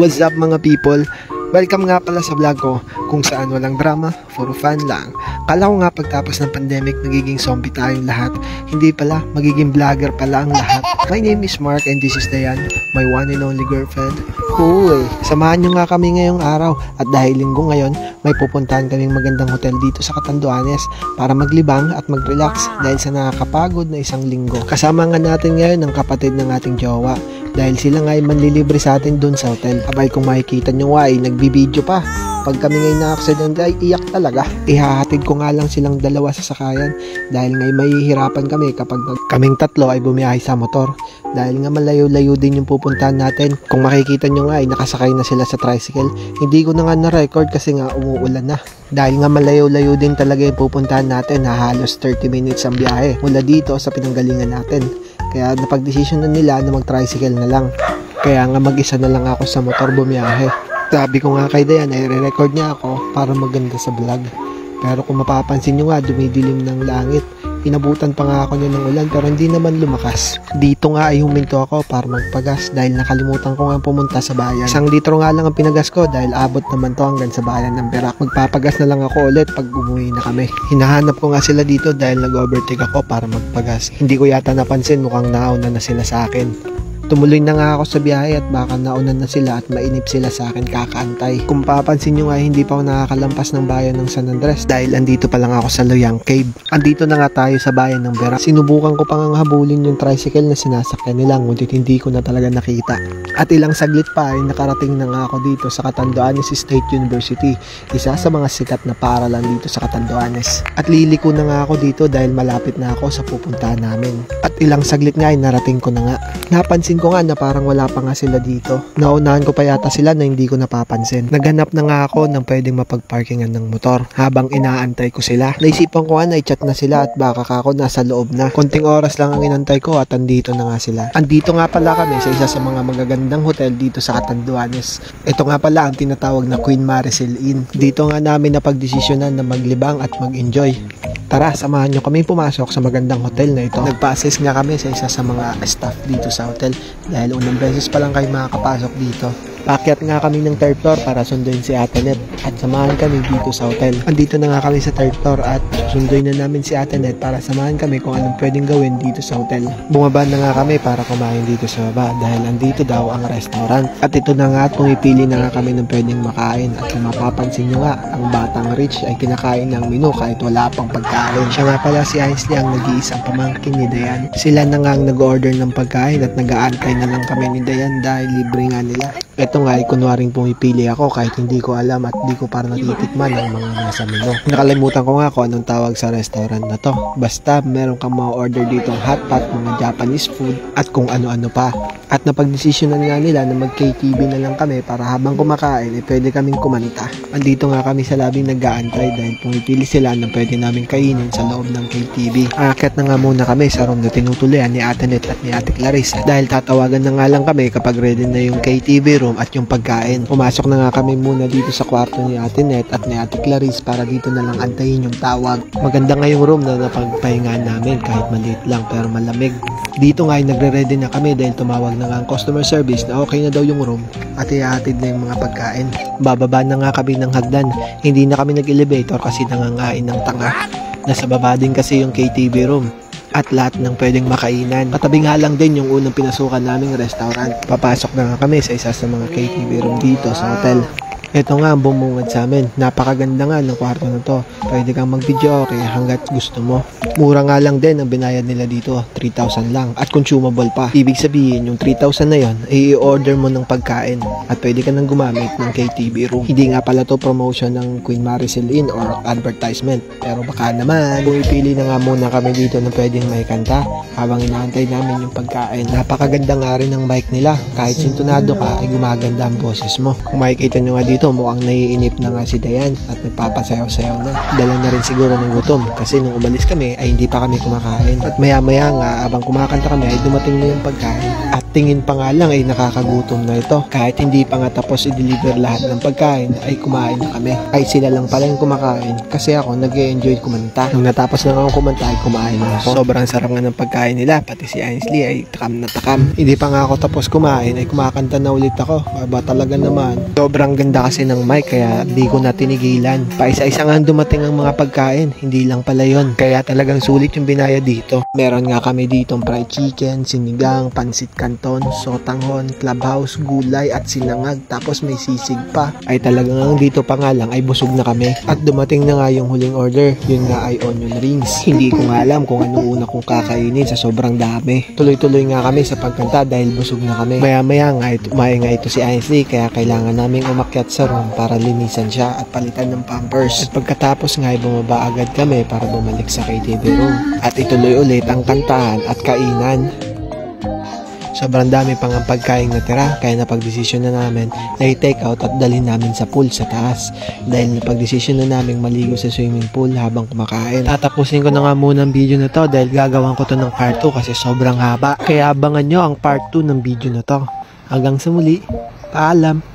What's up mga people? Welcome nga pala sa vlog ko kung saan walang drama, for fun lang. Kala ko nga pagtapos ng pandemic magiging zombie tayong lahat. Hindi pala, magiging vlogger pala ang lahat. My name is Mark and this is Dayan, my one and only girlfriend. Cool! Samahan nyo nga kami ngayong araw at dahil linggo ngayon, may pupuntahan kaming magandang hotel dito sa Catanduanes para maglibang at mag-relax dahil sa nakakapagod na isang linggo. Kasama nga natin ngayon ang kapatid ng ating jowa. Dahil sila nga ay manlilibre sa atin dun sa hotel. Abay kung makikita nyo nga ay nagbibideo pa. Pag kami ngayon na-accident ay iyak talaga. Ihahatid ko nga lang silang dalawa sa sakayan. Dahil nga mahihirapan kami kapag kaming tatlo ay bumiyahe sa motor. Dahil nga malayo-layo din yung pupuntahan natin. Kung makikita nyo nga ay nakasakay na sila sa tricycle. Hindi ko na nga na-record kasi nga umuulan na. Dahil nga malayo-layo din talaga yung pupuntahan natin. Halos 30 minutes ang biyahe mula dito sa pinanggalingan natin. Kaya napag-desisyon na nila na mag-tricycle na lang. Kaya nga mag-isa na lang ako sa motor bumiyahe. Sabi ko nga kay Dayan ay re-record niya ako para maganda sa vlog. Pero kung mapapansin nyo nga dumidilim ng langit. Inabutan pa nga ako niya ng ulan pero hindi naman lumakas. Dito nga ay huminto ako para magpagas dahil nakalimutan ko nga pumunta sa bayan. 1 litro nga lang ang pinagas ko dahil abot naman to hanggang sa bayan ng Berak. Magpapagas na lang ako ulit pag umuwi na kami. Hinahanap ko nga sila dito dahil nag-overtake ako para magpagas. Hindi ko yata napansin, mukhang nauna na sila sa akin. Tumuloy na nga ako sa biyahe at baka naunan na sila at mainip sila sa akin kakaantay. Kung papansin nyo nga hindi pa ako nakakalampas ng bayan ng San Andres dahil andito pa lang ako sa Loyang Cave. Andito na nga tayo sa bayan ng Berak. Sinubukan ko pang habulin yung tricycle na sinasakyan nila ngunit hindi ko na talaga nakita. At ilang saglit pa ay nakarating na nga ako dito sa Catanduanes State University. Isa sa mga sikat na paaralan dito sa Catanduanes. At liliko na nga ako dito dahil malapit na ako sa pupuntahan namin. At ilang saglit nga ay narating ko na nga. Napansin ko nga na parang wala pa nga sila dito. Naunahan ko pa yata sila na hindi ko napapansin. Naghanap na nga ako ng pwedeng mapagparkingan ng motor habang inaantay ko sila. Naisipan ko nga na i-chat na sila at baka ako nasa loob na. Konting oras lang ang inantay ko at andito na nga sila. Andito nga pala kami sa isa sa mga magagandang hotel dito sa Catanduanes. Ito nga pala ang tinatawag na Queen Maricel Inn. Dito nga namin napagdesisyonan na maglibang at mag-enjoy. Tara, samahan nyo kami pumasok sa magandang hotel na ito. Nagpa-assist nga kami sa isa sa mga staff dito sa hotel dahil unang beses pa lang kayo makakapasok dito. Paakyat nga kami ng 3rd floor para sunduin si Ate Net at samahan kami dito sa hotel. Andito na nga kami sa 3rd floor at sunduin na namin si Ate Net para samahan kami kung anong pwedeng gawin dito sa hotel. Bumaba na nga kami para kumain dito sa baba dahil andito daw ang restaurant. At ito na nga at pumipili na nga kami ng pwedeng makain at kung mapapansin nyo nga, ang batang Rich ay kinakain ng menu kahit wala pang pagkain. Siya nga pala si Ainsley ang nag-iisang pamangkin ni Dayan. Sila na nga ang nag-order ng pagkain at nag-aantay na lang kami ni Dayan dahil libre nga nila. Ito nga ay kunwaring pumipili ako kahit hindi ko alam at hindi ko para natitikman ang mga nasa menu. Nakalimutan ko nga kung anong tawag sa restaurant na to. Basta meron kang ma-order dito hotpot, mga Japanese food at kung ano-ano pa. At napag-desisyonan nga nila na mag-KTV na lang kami para habang kumakain pwede kaming kumanta. Andito nga kami sa lobby nag-aantay dahil pumipili sila na pwede namin kainin sa loob ng KTV. Aakyat na nga muna kami sa room na tinutuloyan ni Ate Net at ni Ate Clarice dahil tatawagan na nga lang kami kapag ready na yung KTV room at yung pagkain. Pumasok na nga kami muna dito sa kwarto ni Ate Net at ni Ate Clarice para dito na lang antayin yung tawag. Maganda nga yung room na napagpahingaan namin kahit maliit lang pero malamig. Dito nga ay nagre-ready na kami dahil tumawag na nga ang customer service na okay na daw yung room at ihahatid na yung mga pagkain. Bababa na nga kami ng hagdan. Hindi na kami nag-elevator kasi nangangain ng tanga. Nasa baba din kasi yung KTV room at lahat ng pwedeng makainan. Katabi nga lang din yung unang pinasukan naming restaurant. Papasok na nga kami sa isa sa mga KTV room dito sa hotel. Ito nga ang bumungad sa amin. Napakaganda nga ng kwarto na to. Pwede kang mag-video okay hanggat gusto mo. Mura nga lang din ang binayad nila dito. 3,000 lang. At consumable pa. Ibig sabihin yung 3,000 na yon i-order mo ng pagkain. At pwede ka nang gumamit ng KTV room. Hindi nga pala to promotion ng Queen Maricel Inn or advertisement. Pero baka naman. Pumipili na nga muna kami dito na pwedeng may kanta habang inaantay namin yung pagkain. Napakaganda nga rin ng mic nila. Kahit sintonado ka ay gumaganda ang boses mo. Kung makikita nyo nga dito dito mukhang naiinip na nga si Dayan at nagpapasayaw-sayaw na. Dala na rin siguro ng gutom kasi nung umalis kami ay hindi pa kami kumakain. At maya-maya nga habang kumakanta kami ay dumating na yung pagkain. At tingin pa nga lang ay nakakagutom na ito. Kahit hindi pa nga tapos i-deliver lahat ng pagkain ay kumain na kami. Ay sila lang pala yung kumakain kasi ako nag-e-enjoy kumanta. Nung natapos na akong kumanta ay kumain na ako. Sobrang sarap nga ng pagkain nila, pati si Ainsley ay takam na takam. Hindi pa nga ako tapos kumain ay kumakanta na ulit ako. Aba talaga naman. Sobrang ganda kasi ng mic kaya di ko na tinigilan. Paisa-isa nga dumating ang mga pagkain, hindi lang pala yon. Kaya talagang sulit yung binaya dito. Meron nga kami ditong fried chicken, sinigang, pansit canton, sotanghon, clubhouse, gulay at sinangag. Tapos may sisig pa. Ay talagang dito pa nga lang ay busog na kami. At dumating na nga yung huling order. Yun nga ay onion rings. Hindi ko nga alam kung anong una kong kakainin sa sobrang dami. Tuloy-tuloy nga kami sa pagkanta dahil busog na kami. Maya-maya nga umaya nga ito si Ainsley kaya kailangan naming umakyat sa room para linisan siya at palitan ng pampers. At pagkatapos nga ay bumaba agad kami para bumalik sa KTV room. At ituloy ulit ang kantahan at kainan. Sobrang dami pang ang pagkain natira kaya napagdesisyon na namin na i-take out at dalhin namin sa pool sa taas dahil napagdesisyon na namin maligo sa swimming pool habang kumakain. Tatapusin ko na nga muna ang video na to dahil gagawin ko to ng part 2 kasi sobrang haba. Kaya abangan nyo ang part 2 ng video na to. Hanggang sa muli, paalam!